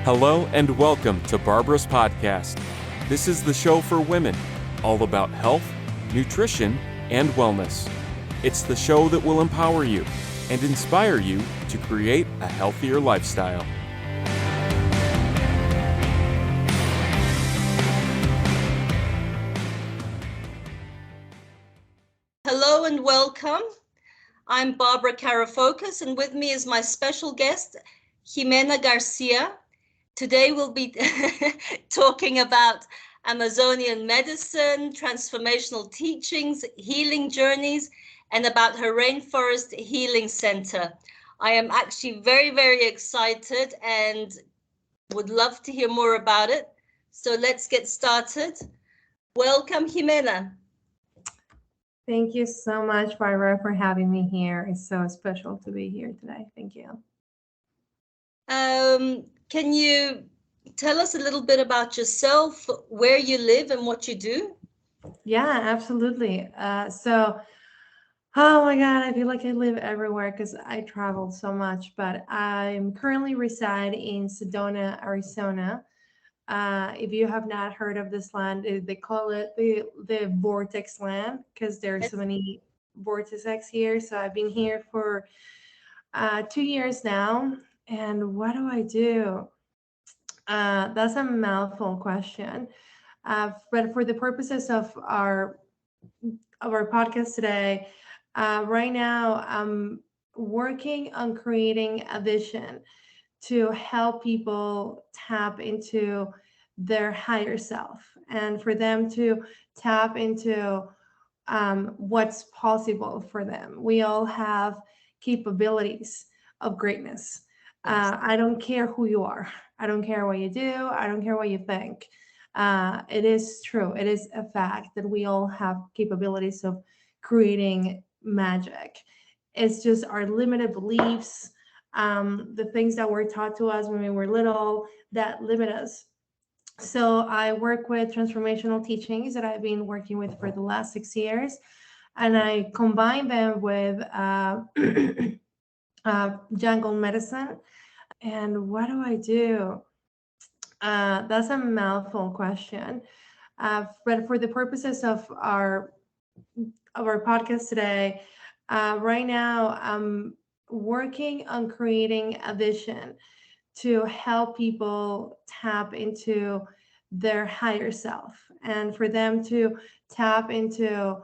Hello and welcome to Barbara's podcast. This is the show for women, all about health, nutrition, and wellness. It's the show that will empower you and inspire you to create a healthier lifestyle. Hello and welcome. I'm Barbara Carafocus, and with me is my special guest, Ximena Garcia. Today we'll be talking about Amazonian medicine, transformational teachings, healing journeys, and about her Rainforest Healing Center. I am actually very, very excited and would love to hear more about it. So let's get started. Welcome, Ximena. Thank you so much, Barbara, for having me here. It's so special to be here today. Thank you. Can you tell us a little bit about yourself, where you live and what you do? Yeah, absolutely. Oh my God, I feel like I live everywhere because I traveled so much, but I'm currently reside in Sedona, Arizona. If you have not heard of this land, they call it the vortex land because there's so many vortices here. So I've been here for 2 years now. And what do I do? That's a mouthful question. But for the purposes of our podcast today, right now I'm working on creating a vision to help people tap into their higher self and for them to tap into what's possible for them. We all have capabilities of greatness. I don't care who you are. I don't care what you do. I don't care what you think. It is true. It is a fact that we all have capabilities of creating magic. It's just our limited beliefs, the things that were taught to us when we were little that limit us. So I work with transformational teachings that I've been working with for the last 6 years, and I combine them with jungle medicine. And what do I do? That's a mouthful question. But for the purposes of our podcast today, right now I'm working on creating a vision to help people tap into their higher self and for them to tap into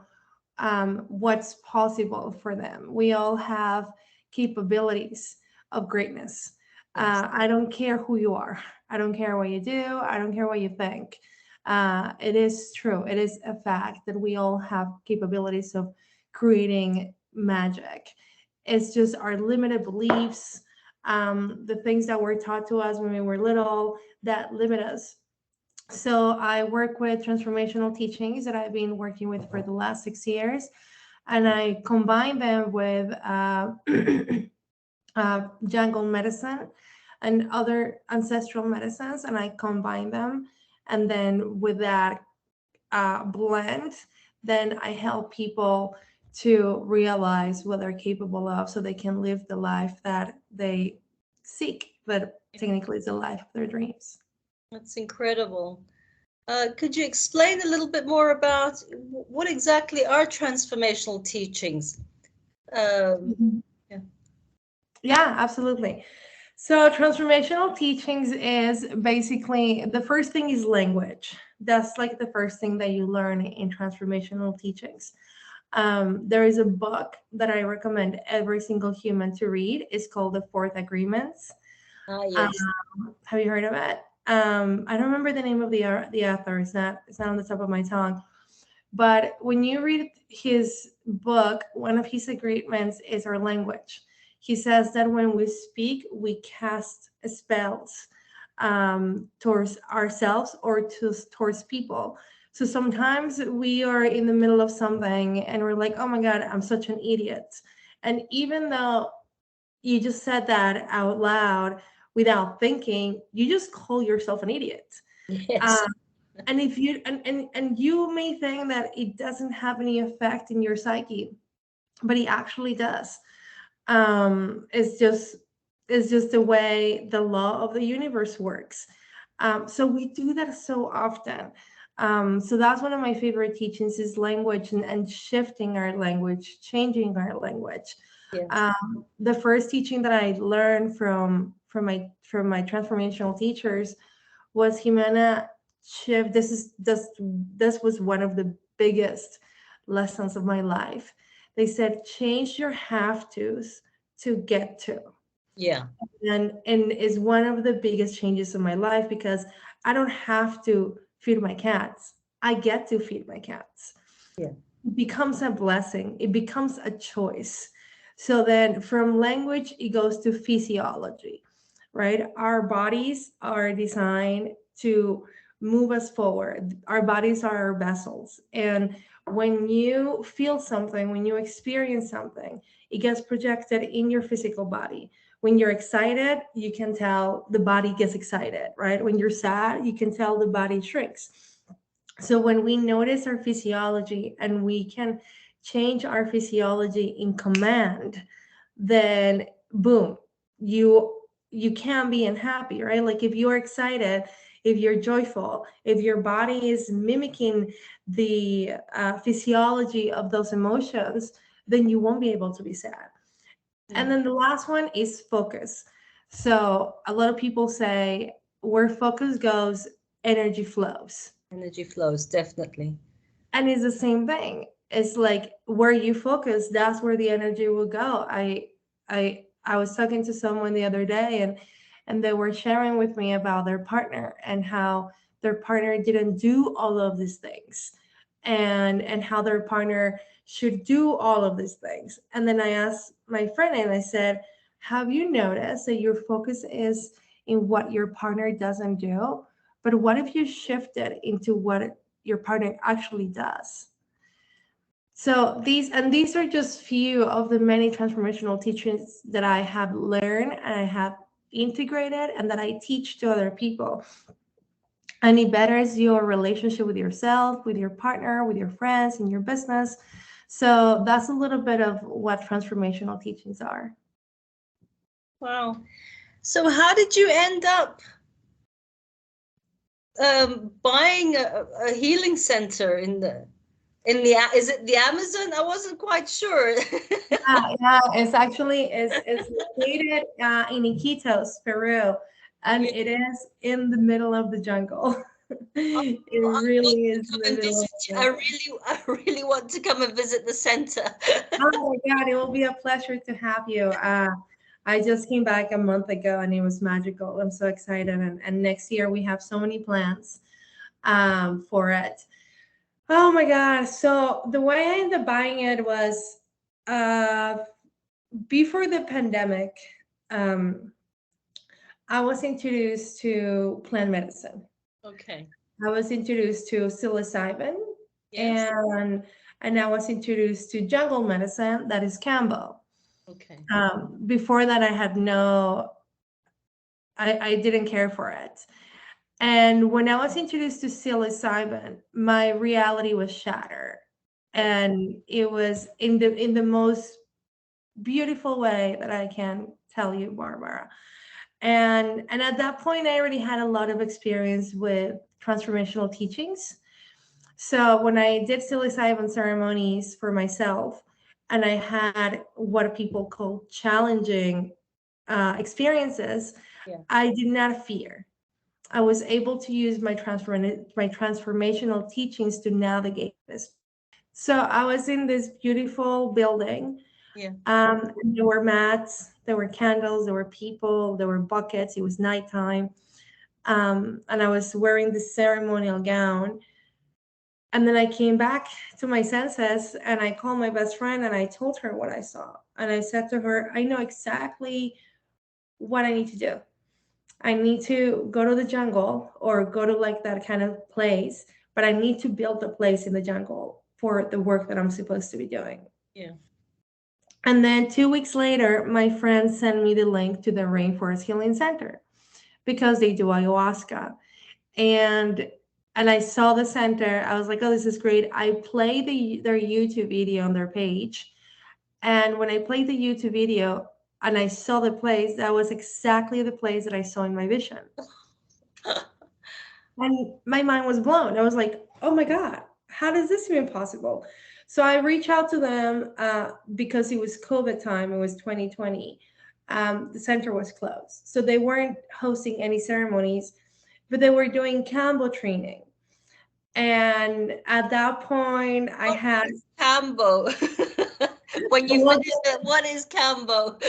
what's possible for them. We all have capabilities of greatness. I don't care who you are. I don't care what you do. I don't care what you think. It is true. It is a fact that we all have capabilities of creating magic. It's just our limited beliefs, the things that were taught to us when we were little that limit us. So I work with transformational teachings that I've been working with for the last 6 years, and I combine them with jungle medicine and other ancestral medicines, and I combine them. And then with that blend, then I help people to realize what they're capable of so they can live the life that they seek, but technically it's the life of their dreams. That's incredible. Could you explain a little bit more about what exactly are transformational teachings? Yeah, absolutely. So transformational teachings is basically the first thing is language. That's like the first thing that you learn in transformational teachings. There is a book that I recommend every single human to read. It's called The Fourth Agreements. Yes. Have you heard of it? I don't remember the name of the author. It's not on the top of my tongue. But when you read his book, one of his agreements is our language. He says that when we speak, we cast spells towards ourselves or towards people. So sometimes we are in the middle of something and we're like, oh my God, I'm such an idiot. And even though you just said that out loud without thinking, you just call yourself an idiot. Yes. And if you and you may think that it doesn't have any effect in your psyche, but it actually does. It's just It's just the way the law of the universe works. So we do that so often. So that's one of my favorite teachings is language and shifting our language, changing our language. Yes. The first teaching that I learned from my transformational teachers was Ximena shift. This was one of the biggest lessons of my life. They said change your have tos to get to. Yeah. And is one of the biggest changes in my life because I don't have to feed my cats. I get to feed my cats. Yeah. It becomes a blessing. It becomes a choice. So then from language, it goes to physiology, right? Our bodies are designed to move us forward. Our bodies are our vessels. And when you feel something, when you experience something, it gets projected in your physical body. When you're excited, you can tell the body gets excited, right? When you're sad, you can tell the body shrinks. So when we notice our physiology and we can change our physiology in command, then boom, you can be unhappy, right? Like if you're excited, if you're joyful, if your body is mimicking the physiology of those emotions, then you won't be able to be sad. And then the last one is focus. So a lot of people say where focus goes, energy flows. Energy flows, definitely. And it's the same thing. It's like where you focus, that's where the energy will go. I was talking to someone the other day and they were sharing with me about their partner and how their partner didn't do all of these things and how their partner should do all of these things. And then I asked my friend and I said, have you noticed that your focus is in what your partner doesn't do? But what if you shifted into what your partner actually does? So these are just few of the many transformational teachings that I have learned and I have integrated and that I teach to other people. And it betters your relationship with yourself, with your partner, with your friends, in your business. So that's a little bit of what transformational teachings are. Wow. So how did you end up buying a healing center in the is it the Amazon? I wasn't quite sure. Yeah, it's located in Iquitos, Peru, and it is in the middle of the jungle. It I really want to is in come the and middle of visit the you. jungle. I really want to come and visit the center. Oh my God, it will be a pleasure to have you. I just came back a month ago and it was magical. I'm so excited. And next year we have so many plans for it. Oh my God. So the way I ended up buying it was uh, before the pandemic, um, I was introduced to plant medicine. Okay. I was introduced to psilocybin Yes. and I was introduced to jungle medicine, that is Kambo. Okay. Before that, I didn't care for it. And when I was introduced to psilocybin, my reality was shattered. And it was in the most beautiful way that I can tell you, Barbara. And at that point, I already had a lot of experience with transformational teachings. So when I did psilocybin ceremonies for myself, and I had what people call challenging experiences, Yeah. I did not fear. I was able to use my transformational teachings to navigate this. So I was in this beautiful building. Yeah. And there were mats, there were candles, there were people, there were buckets. It was nighttime, and I was wearing this ceremonial gown. And then I came back to my senses and I called my best friend and I told her what I saw. And I said to her, I know exactly what I need to do. I need to go to the jungle or go to like that kind of place, but I need to build a place in the jungle for the work that I'm supposed to be doing. Yeah. And then 2 weeks later, my friend sent me the link to the Rainforest Healing Center because they do ayahuasca. And I saw the center. I was like, oh, this is great. I played their YouTube video on their page. And when I played the YouTube video, and I saw the place. That was exactly the place that I saw in my vision. And my mind was blown. I was like, oh my God, how does this even possible? So I reached out to them because it was COVID time. It was 2020. The center was closed. So they weren't hosting any ceremonies, but they were doing Kambo training. And at that point, I What had, is Kambo? When you we'll finish that, what is Kambo?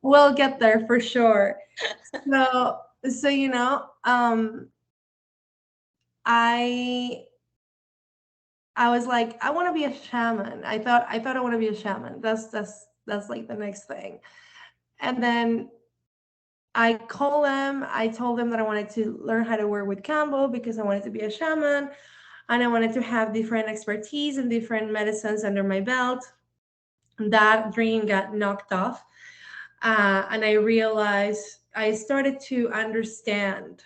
we'll get there for sure. So, so I I was like, I want to be a shaman. I thought I want to be a shaman. That's like the next thing. And then I called them. I told them that I wanted to learn how to work with Kambo because I wanted to be a shaman and I wanted to have different expertise and different medicines under my belt. That dream got knocked off. And I realized I started to understand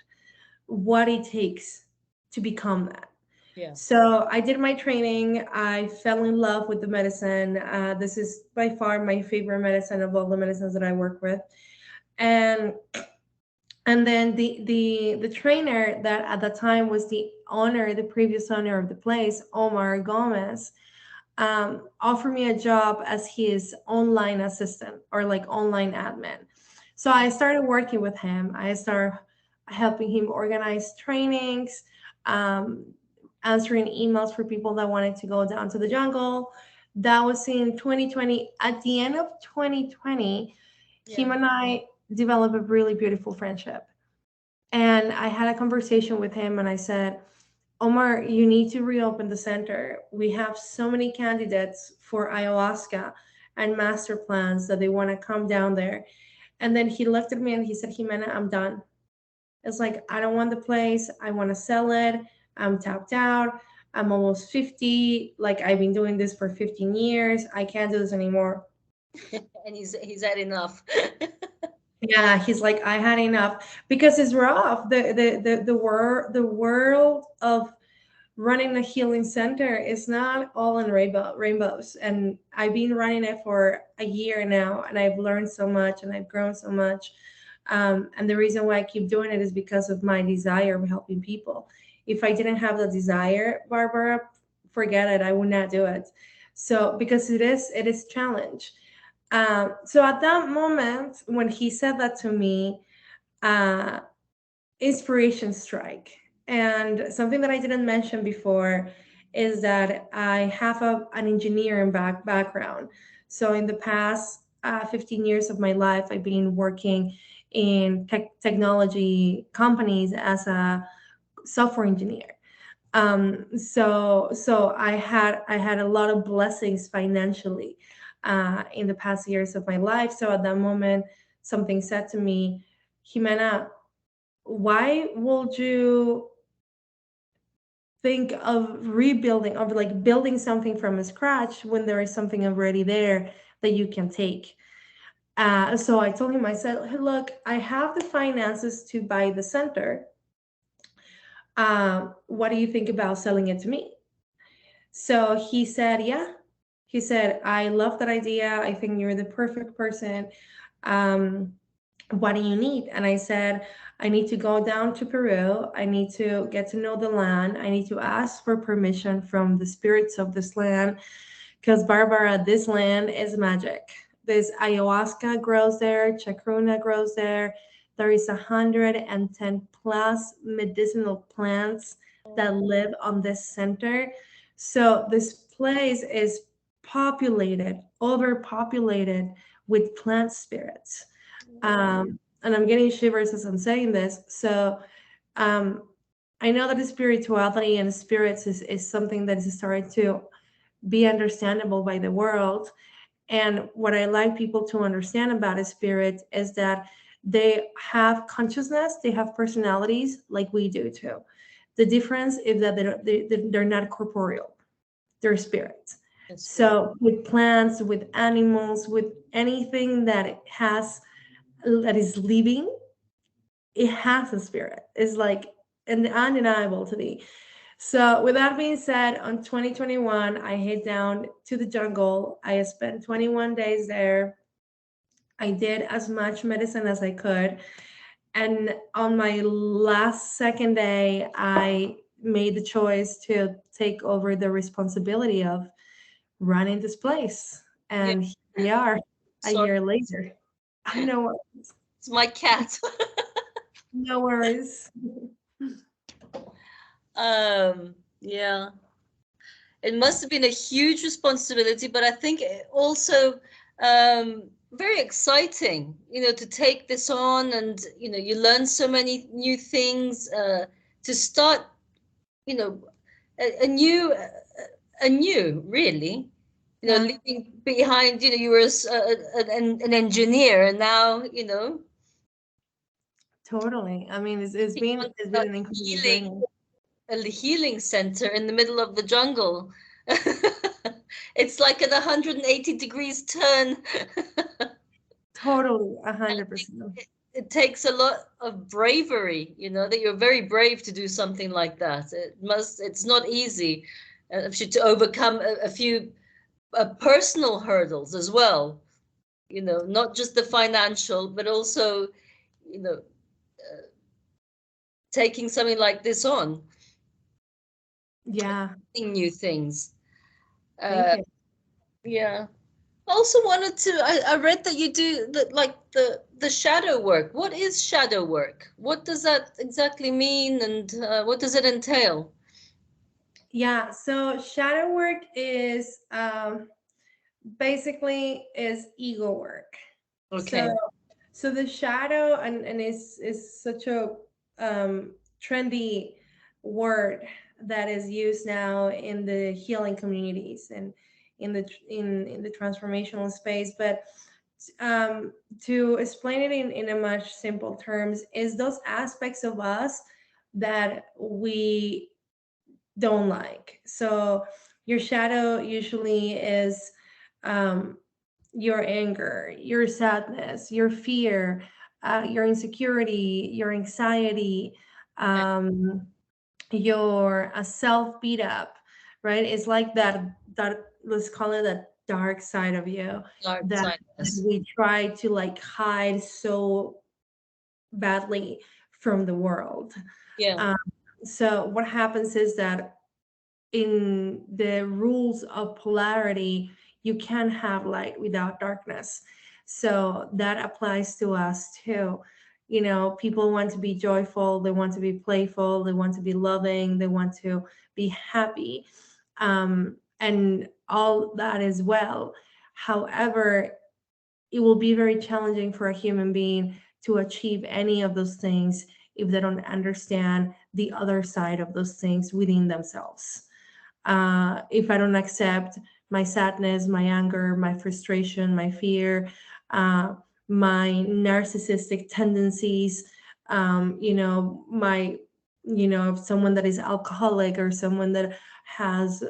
what it takes to become that. Yeah. So I did my training. I fell in love with the medicine. This is by far my favorite medicine of all the medicines that I work with. And and then the trainer that at the time was the previous owner of the place, Omar Gomez, offered me a job as his online assistant or like online admin. So I started working with him. I started helping him organize trainings, um, answering emails for people that wanted to go down to the jungle. That was in 2020. At the end of 2020, him Yeah. and I developed a really beautiful friendship. And I had a conversation with him and I said, Omar, you need to reopen the center. We have so many candidates for ayahuasca and master plans that they want to come down there. And then he looked at me and he said, Ximena, I'm done. It's like, I don't want the place. I want to sell it. I'm tapped out. I'm almost 50. Like, I've been doing this for 15 years. I can't do this anymore. And he's had enough. Yeah, he's like, I had enough because it's rough. The world of running a healing center is not all in rainbows. And I've been running it for a year now, and I've learned so much and I've grown so much. And the reason why I keep doing it is because of my desire of helping people. If I didn't have the desire, Barbara, forget it. I would not do it. So because it is challenge. So at that moment when he said that to me, uh, inspiration strike. And something that I didn't mention before is that I have an engineering background. So in the past 15 years of my life, I've been working in technology companies as a software engineer. So I had a lot of blessings financially in the past years of my life. So at that moment, something said to me, Jimena, why would you think of rebuilding, of like building something from scratch when there is something already there that you can take? So I told him, I said, hey, look, I have the finances to buy the center. What do you think about selling it to me? So he said, yeah. He said, I love that idea. I think you're the perfect person. Um, what do you need? And I said, I need to go down to Peru. I need to get to know the land. I need to ask for permission from the spirits of this land. Because Barbara, this land is magic. There's ayahuasca grows there, chacruna grows there. There is 110 plus medicinal plants that live on this center. So this place is populated, overpopulated with plant spirits. And I'm getting shivers as I'm saying this. So um, I know that the spirituality and spirits is something that is starting to be understandable by the world. And what I like people to understand about a spirit is that they have consciousness, they have personalities like we do too. The difference is that they're not corporeal, they're spirits. That's right. So with plants, with animals, with anything that is living, it has a spirit. It's like undeniable to me. So with that being said, on 2021, I head down to the jungle. I spent 21 days there. I did as much medicine as I could. And on my last second day, I made the choice to take over the responsibility of running this place. Yeah. And here we are a Sorry, year later. No worries. it's my cat. No worries. Yeah. It must have been a huge responsibility, but I think also very exciting, to take this on, and you learn so many new things, to start, you know, a new, really, Yeah, leaving behind, you were an engineer, and now, totally. I mean, it's taking been on it's a been an incredible journey. healing center in the middle of the jungle. It's like an 180 degrees turn. Totally, 100%. It takes a lot of bravery, that you're very brave to do something like that. It's not easy, to overcome a few personal hurdles as well, not just the financial, but also, you know, taking something like this on, Yeah, new things. thank Uh, you. yeah. I also wanted to, I read that you do the shadow work. What is shadow work? What does that exactly mean, and what does it entail? Yeah, so shadow work is basically is ego work. So Okay. so the shadow and is such a trendy word that is used now in the healing communities and in the transformational space. But to explain it in a much simple terms is those aspects of us that we don't like. So your shadow usually is um, your anger, your sadness, your fear, your insecurity, your anxiety, um, your self beat up, right? It's like that let's call it that dark side of you Dark that sadness. we try to like hide so badly from the world. Yeah. Um, so what happens is that in the rules of polarity, you can have light without darkness. So that applies to us too. People want to be joyful, they want to be playful, they want to be loving, they want to be happy, and all that as well. However, it will be very challenging for a human being to achieve any of those things if they don't understand the other side of those things within themselves. If I don't accept my sadness, my anger, my frustration, my fear, uh, my narcissistic tendencies, my, someone that is alcoholic or someone that has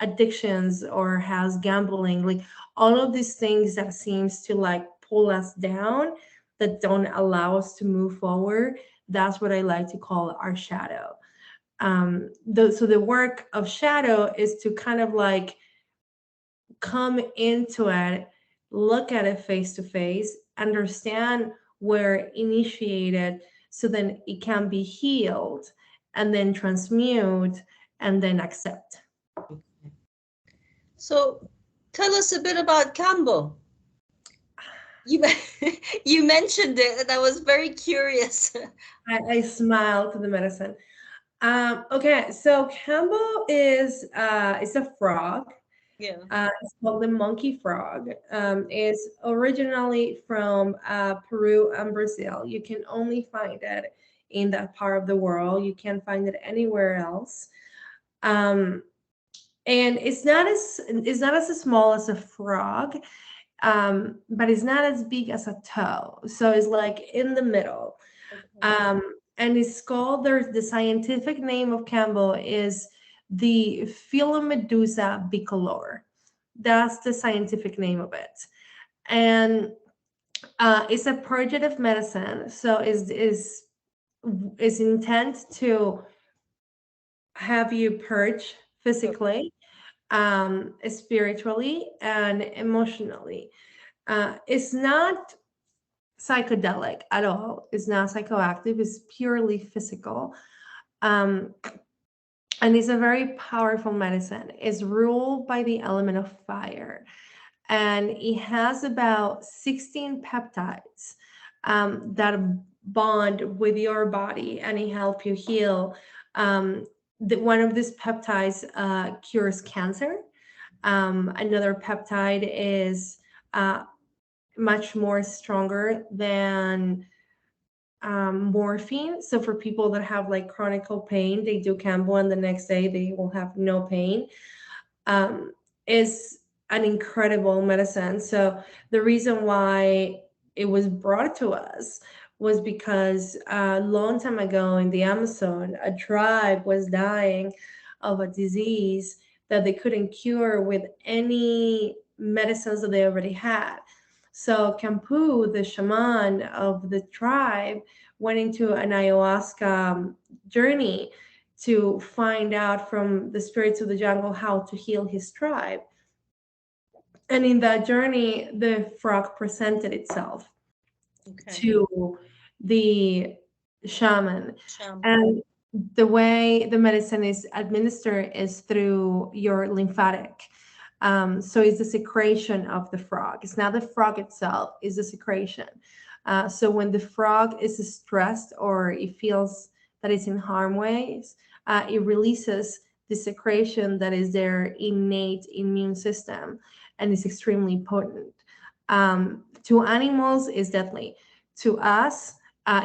addictions or has gambling, like all of these things that seems to like pull us down, that don't allow us to move forward. That's what I like to call our shadow. So the work of shadow is to kind of like come into it, look at it face to face, understand where it initiated, so then it can be healed and then transmute and then accept. So tell us a bit about Kambo. You you mentioned it, and I was very curious. I smile to the medicine. Okay, so Kambo is a frog. Yeah. It's called the monkey frog. It's originally from Peru and Brazil. You can only find it in that part of the world. You can't find it anywhere else. Um, and it's not as small as a frog, but it's not as big as a toe. So it's like in the middle. Okay. Um, and it's called, there's the scientific name of Kambo is the Philomedusa bicolor. That's the scientific name of it. And it's a purgative medicine. So is intent to have you purge physically, spiritually, and emotionally. It's not psychedelic at all. It's not psychoactive. It's purely physical. Um, and it's a very powerful medicine. It's ruled by the element of fire, and it has about 16 peptides that bond with your body and it help you heal. One of these peptides cures cancer. Another peptide is uh, much more stronger than morphine. So for people that have like chronic pain, they do Kambo and the next day they will have no pain. Is an incredible medicine. So the reason why it was brought to us was because a long time ago in the Amazon, a tribe was dying of a disease that they couldn't cure with any medicines that they already had. So Kampu, the shaman of the tribe, went into an ayahuasca journey to find out from the spirits of the jungle how to heal his tribe. And in that journey, the frog presented itself to the shaman. And the way the medicine is administered is through your lymphatic. So it's the secretion of the frog. It's not the frog itself, it's the secretion. So when the frog is stressed or it feels that it's in harm ways, it releases the secretion that is their innate immune system and is extremely potent. To animals, is deadly. To us,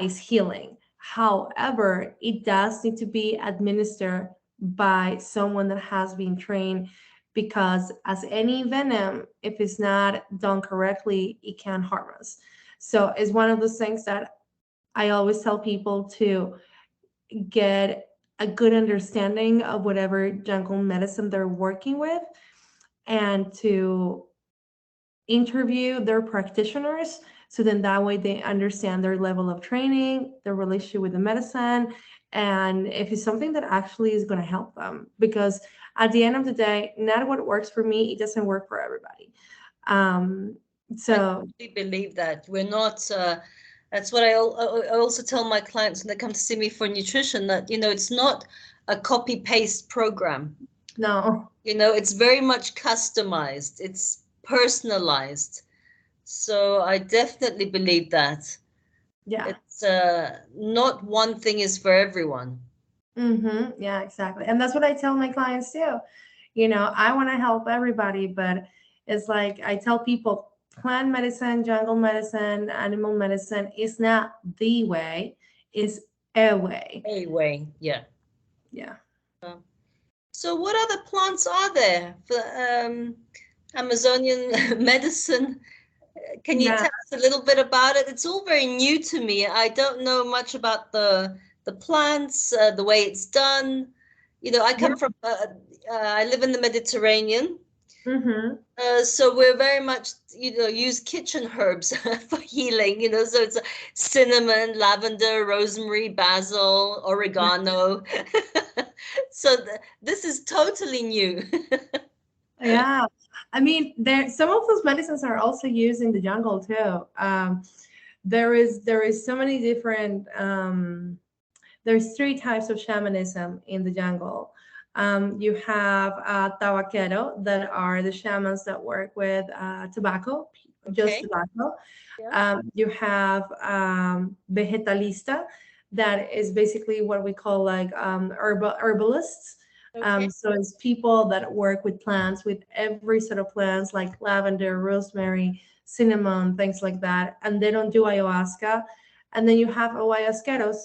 is healing. However, it does need to be administered by someone that has been trained, because as any venom, if it's not done correctly, it can harm us. So it's one of those things that I always tell people to get a good understanding of whatever jungle medicine they're working with, and to interview their practitioners, so then that way they understand their level of training, their relationship with the medicine, and if it's something that actually is going to help them. Because at the end of the day, not what works for me, it doesn't work for everybody. So I believe that we're not. That's what I also tell my clients when they come to see me for nutrition, that it's not a copy paste program. no. It's very much customized. It's personalized. So I definitely believe that. Yeah. It's not one thing is for everyone. Yeah, exactly. And that's what I tell my clients too. I want to help everybody, but it's like I tell people, plant medicine, jungle medicine, animal medicine is not the way, it's a way. A way, yeah. Yeah. So what other plants are there for Amazonian medicine? Can you Yeah. tell us a little bit about it? It's all very new to me. I don't know much about the plants, the way it's done. I come from, I live in the Mediterranean. So we're very much, use kitchen herbs for healing, so it's cinnamon, lavender, rosemary, basil, oregano. So this is totally new. Yeah. I mean, some of those medicines are also used in the jungle too. There is so many different there's three types of shamanism in the jungle. You have tabaquero, that are the shamans that work with tobacco, just Okay. tobacco. Yeah. You have vegetalista, that is basically what we call like herbalists. Okay. So it's people that work with plants, with every sort of plants like lavender, rosemary, cinnamon, things like that. And they don't do ayahuasca. And then you have ayahuasqueros,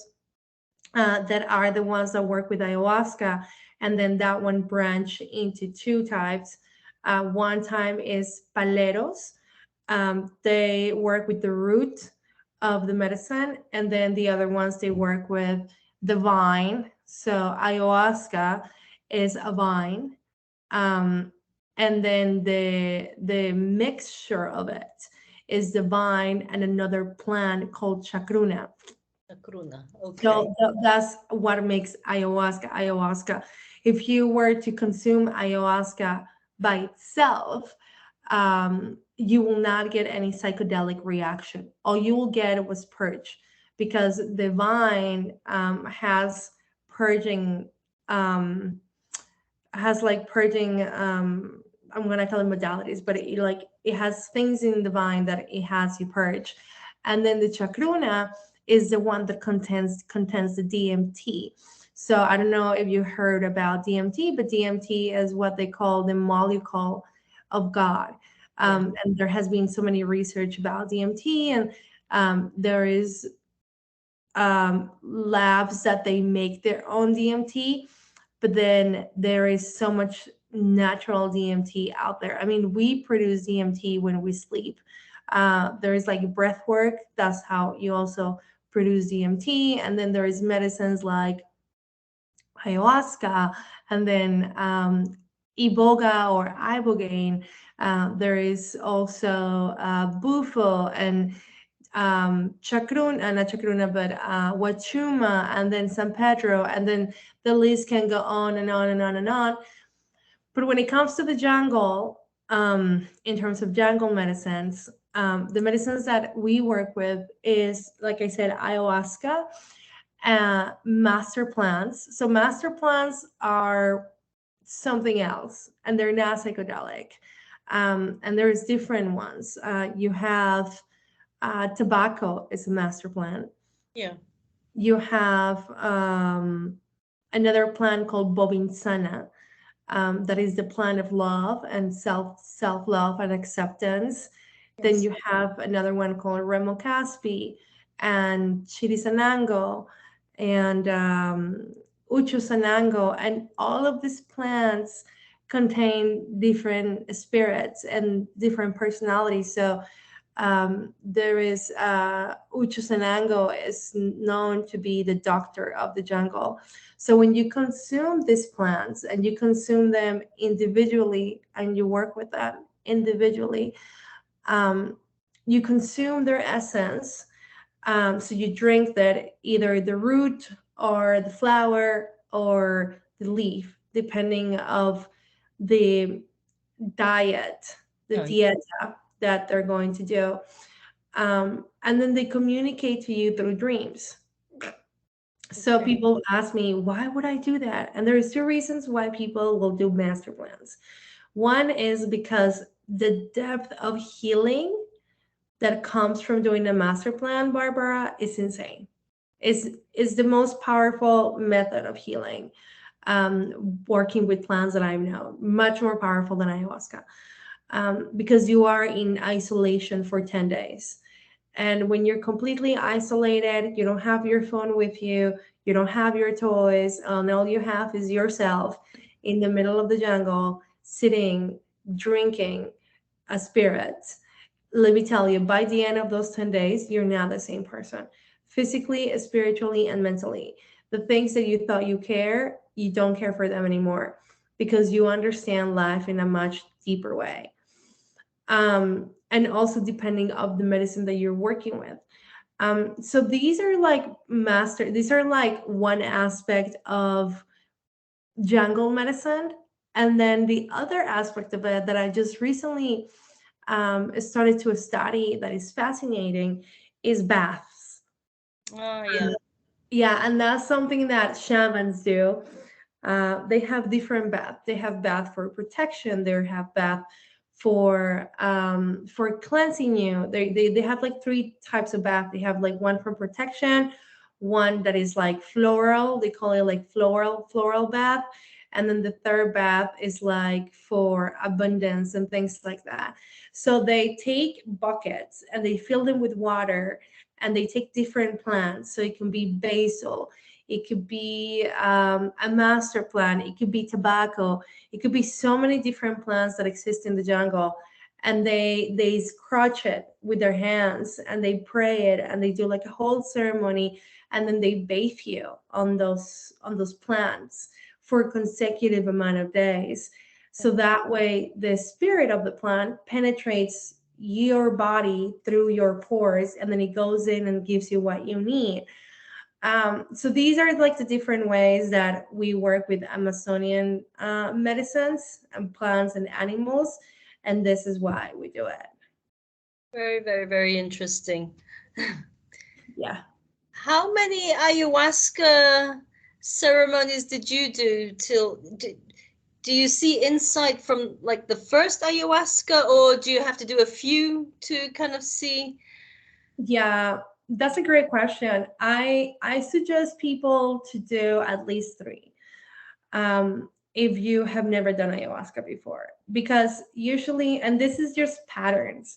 that are the ones that work with ayahuasca. And then that one branch into two types. One time is paleros. They work with the root of the medicine. And then the other ones, they work with the vine. So ayahuasca is a vine. And then the mixture of it is the vine and another plant called chacruna. Okay. So that's what makes ayahuasca ayahuasca. If you were to consume ayahuasca by itself, you will not get any psychedelic reaction. All you will get was purge, because the vine has purging, um, has like purging. I'm gonna call it modalities, but it has things in the vine that it has you purge, and then the chacruna is the one that contains the DMT. So I don't know if you heard about DMT, but DMT is what they call the molecule of God. Yeah. And there has been so many research about DMT, and there is labs that they make their own DMT, but then there is so much natural DMT out there. I mean, we produce DMT when we sleep. There is like breath work, that's how you also produce DMT. And then there is medicines like ayahuasca, and then iboga or ibogaine. There is also bufo and not chacruna, but wachuma, and then San Pedro, and then the list can go on and on and on and on. But when it comes to the jungle, in terms of jungle medicines, the medicines that we work with is, like I said, ayahuasca, master plants. So master plants are something else, and they're not psychedelic. And there's different ones. You have tobacco is a master plant. Yeah. You have another plant called bobinsana, that is the plant of love and self love and acceptance. Then Yes. you have another one called Remo Caspi and Chirisanango and Uchusanango, and all of these plants contain different spirits and different personalities. So there is Uchusanango is known to be the doctor of the jungle. So when you consume these plants and you consume them individually and you work with them individually, um, you consume their essence. So you drink that, either the root or the flower or the leaf, depending of the diet, the Oh, dieta that they're going to do. And then they communicate to you through dreams. So okay. people ask me, why would I do that? And there's two reasons why people will do master plans. One is because the depth of healing that comes from doing a master plan, Barbara, is insane. Is the most powerful method of healing. Working with plants that I know, much more powerful than ayahuasca, because you are in isolation for 10 days. And when you're completely isolated, you don't have your phone with you don't have your toys, and all you have is yourself in the middle of the jungle, sitting, drinking a spirit. Let me tell you, by the end of those 10 days, you're not the same person, physically, spiritually, and mentally. The things that you thought you don't care for them anymore, because you understand life in a much deeper way. And also depending of the medicine that you're working with. So these are like one aspect of jungle medicine. And then the other aspect of it that I just recently started to study, that is fascinating, is baths. Oh, yeah. Yeah, and that's something that shamans do. They have different bath. They have bath for protection. They have bath for cleansing you. They have like three types of bath. They have like one for protection, one that is like floral. They call it like floral bath, and then the third bath is like for abundance and things like that. So they take buckets and they fill them with water, and they take different plants. So it can be basil, it could be a master plant, it could be tobacco, it could be so many different plants that exist in the jungle. And they scratch it with their hands and they pray it and they do like a whole ceremony, and then they bathe you on those plants for a consecutive amount of days. So that way the spirit of the plant penetrates your body through your pores, and then it goes in and gives you what you need. So these are like the different ways that we work with Amazonian medicines and plants and animals, and this is why we do it. Very, very, very interesting. Yeah. How many ayahuasca ceremonies did you do do you see insight from like the first ayahuasca, or do you have to do a few to kind of see? Yeah, that's a great question. I suggest people to do at least three. If you have never done ayahuasca before, because usually, and this is just patterns.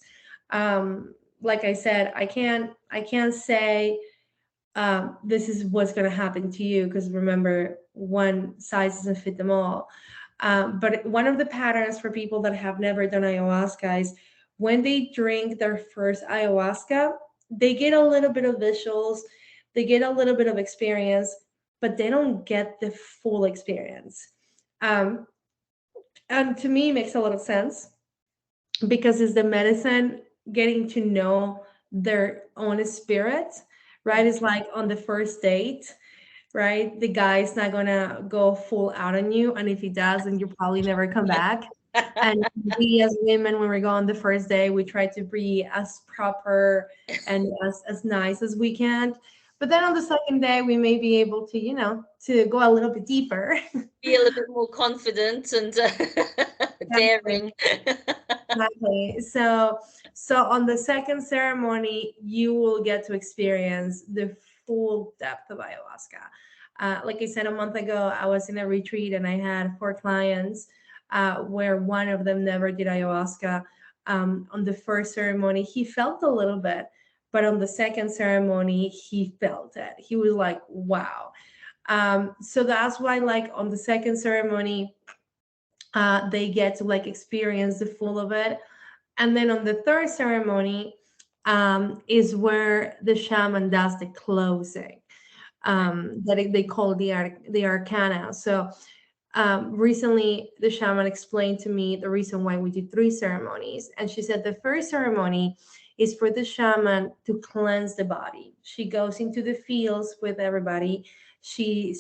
Like I said, I can't say this is what's going to happen to you, because remember, one size doesn't fit them all. But one of the patterns for people that have never done ayahuasca is when they drink their first ayahuasca, they get a little bit of visuals, they get a little bit of experience, but they don't get the full experience. Um, and to me, it makes a lot of sense, because it's the medicine getting to know their own spirit, right? It's like on the first date, right? The guy's not gonna go full out on you, and if he does, then you probably never come back. And we as women, when we go on the first day, we try to be as proper and as nice as we can. But then on the second day, we may be able to, to go a little bit deeper. Feel a bit more confident and daring. Exactly. So on the second ceremony, you will get to experience the full depth of ayahuasca. Like I said, a month ago, I was in a retreat and I had 4 clients, where one of them never did ayahuasca. On the first ceremony, he felt a little bit, but on the second ceremony, he felt it. He was like, wow. So that's why, like, on the second ceremony, they get to like experience the full of it. And then on the third ceremony, is where the shaman does the closing, that they call the arcana. So recently, the shaman explained to me the reason why we do 3 ceremonies. And she said the first ceremony is for the shaman to cleanse the body. She goes into the fields with everybody. She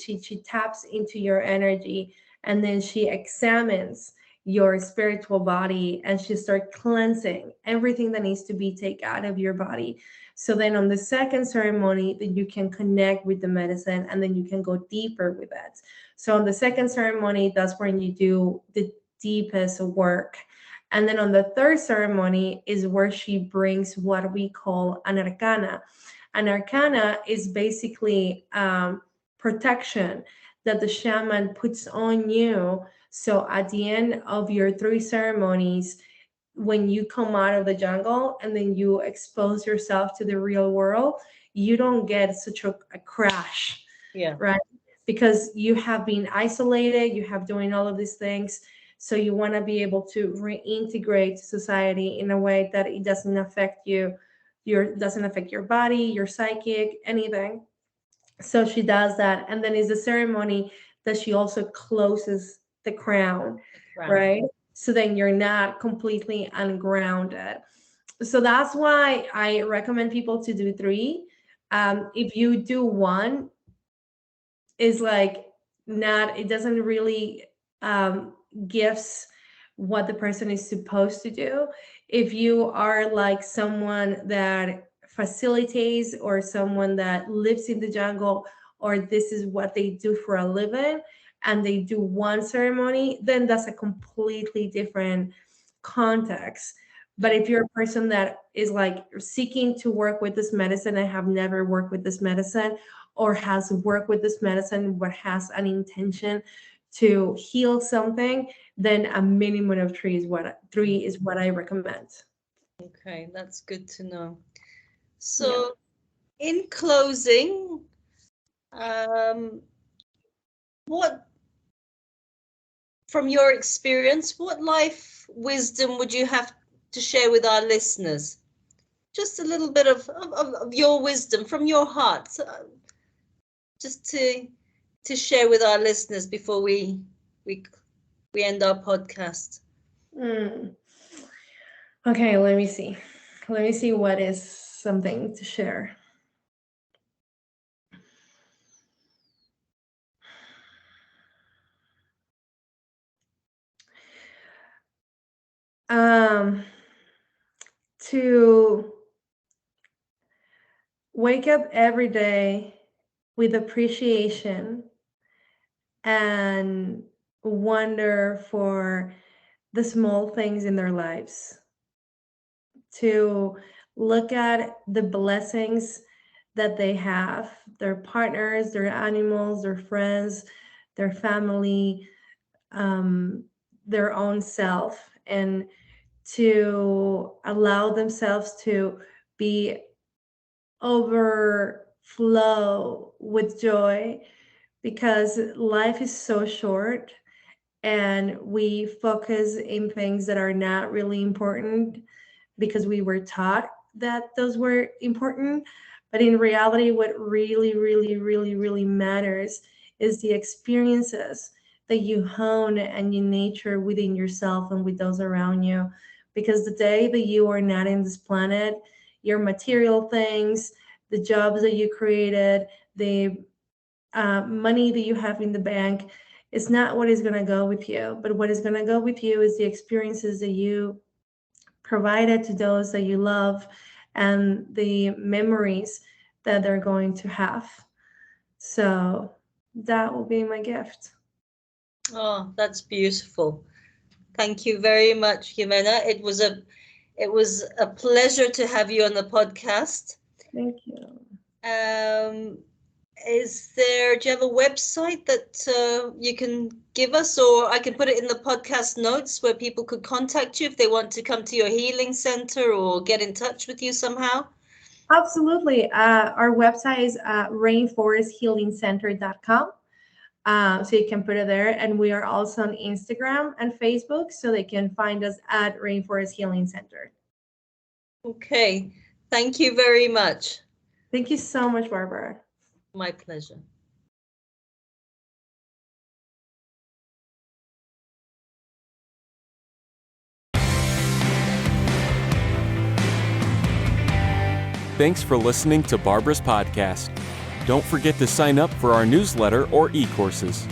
taps into your energy, and then she examines your spiritual body, and she starts cleansing everything that needs to be taken out of your body. So then on the second ceremony, then you can connect with the medicine, and then you can go deeper with it. So on the second ceremony, that's when you do the deepest work. And then on the third ceremony is where she brings what we call an arcana. An arcana is basically protection that the shaman puts on you. So at the end of your 3 ceremonies, when you come out of the jungle and then you expose yourself to the real world, you don't get such a crash, Yeah. right? Because you have been isolated, you have doing all of these things. So you want to be able to reintegrate society in a way that it doesn't affect you, doesn't affect your body, your psychic, anything. So she does that, and then is the ceremony that she also closes the crown, Crown. right? So then you're not completely ungrounded. So that's why I recommend people to do 3. If you do one, is like not, it doesn't really gives what the person is supposed to do. If you are like someone that facilitates, or someone that lives in the jungle, or this is what they do for a living, and they do one ceremony, then that's a completely different context. But if you're a person that is like seeking to work with this medicine and have never worked with this medicine, or has worked with this medicine but has an intention to heal something, then a minimum of 3 is what I recommend. Okay, that's good to know. Yeah. So, in closing, um, what, from your experience, what life wisdom would you have to share with our listeners? Just a little bit of your wisdom from your heart, just to share with our listeners before we we end our podcast. Mm. Okay, let me see. Let me see what is something to share. Um, to wake up every day with appreciation and wonder for the small things in their lives, to look at the blessings that they have, their partners, their animals, their friends, their family, their own self, and to allow themselves to be overflow with joy, because life is so short and we focus in things that are not really important because we were taught that those were important. But in reality, what really, really, really, really matters is the experiences that you hone and you nature within yourself and with those around you. Because the day that you are not in this planet, your material things, the jobs that you created, the money that you have in the bank, is not what is going to go with you. But what is going to go with you is the experiences that you provided to those that you love and the memories that they're going to have. So that will be my gift. Oh, that's beautiful. Thank you very much, Ximena. It was a pleasure to have you on the podcast. Thank you. Do you have a website that you can give us, or I can put it in the podcast notes where people could contact you if they want to come to your healing center or get in touch with you somehow? Absolutely. Our website is rainforesthealingcenter.com. So you can put it there. And we are also on Instagram and Facebook, so they can find us at Rainforest Healing Center. Okay. Thank you very much. Thank you so much, Barbara. My pleasure. Thanks for listening to Barbara's podcast. Don't forget to sign up for our newsletter or e-courses.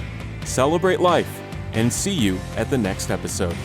Celebrate life, and see you at the next episode.